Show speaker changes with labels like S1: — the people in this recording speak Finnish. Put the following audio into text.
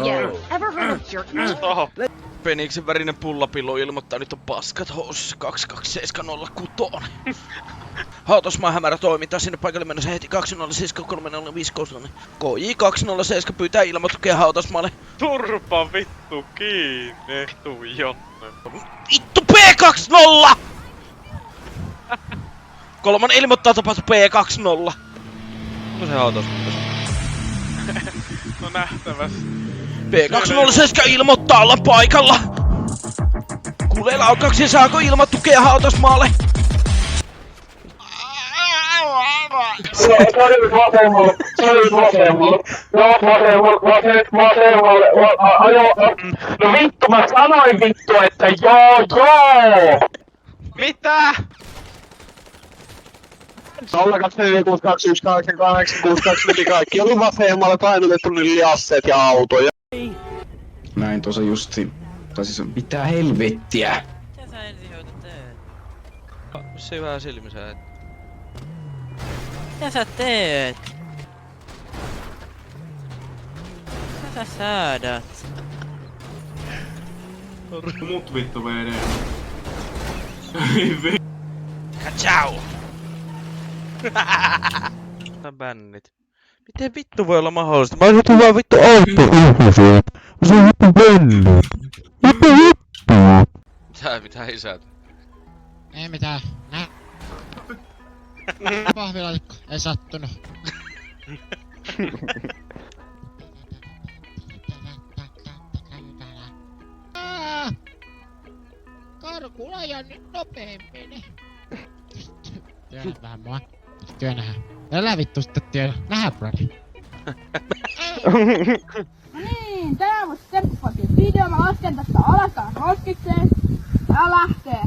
S1: Yeah. Ever heard of jerk?
S2: Oho.
S3: Feniksin värinen pullapillu ilmoittaa, nyt on paskat housussa 22706. Hautausmaan hämärä toimintaa, sinne paikalle mennessä heti 2073056. KJ 207 pyytää ilmoitukea hautausmaalle.
S2: Turpa vittu kiinni, Jonne.
S3: Vittu P20! Kolmonen ilmoittaa tapahtu P20.
S4: No se hautausmaa.
S2: No nähtävästi.
S3: P207 ilmoittaa olla paikalla. Kuulee laukauksia, saako ilmoitukea hautausmaalle?
S5: Se on nyt vasemmalle. No vittu, mä sanoin vittu, että joo!
S2: Mitä?
S5: 024621886 kaikki oli vasemmalle painotettu niille asseet ja autoja.
S6: Näin tuossa justi. Tai siis mitä helvettiä?
S4: Mitä sä ensihoito teet? Se vähän silmissä, et. Mitä sä teet? Mitä sä säädät?
S7: Mut vittu VD.
S3: Kachau!
S4: Tää bännit. Miten vittu voi olla mahdollista? Mä oon vaan vittu auto ihmisiä. Se on vittu bännit. Mitä isät?
S8: Ei mitään. Nää. Pahvilaatikko. Ei sattunut. Karkuun ajan nyt nopeemmin. Työnnä vähän mua. Työnnähän. Älä vittu sitten työnnä. Nähdään brodi.
S1: No niin, tää on Steppakin video. Mä lasken tästä alastaan roskikseen. Tää lähtee.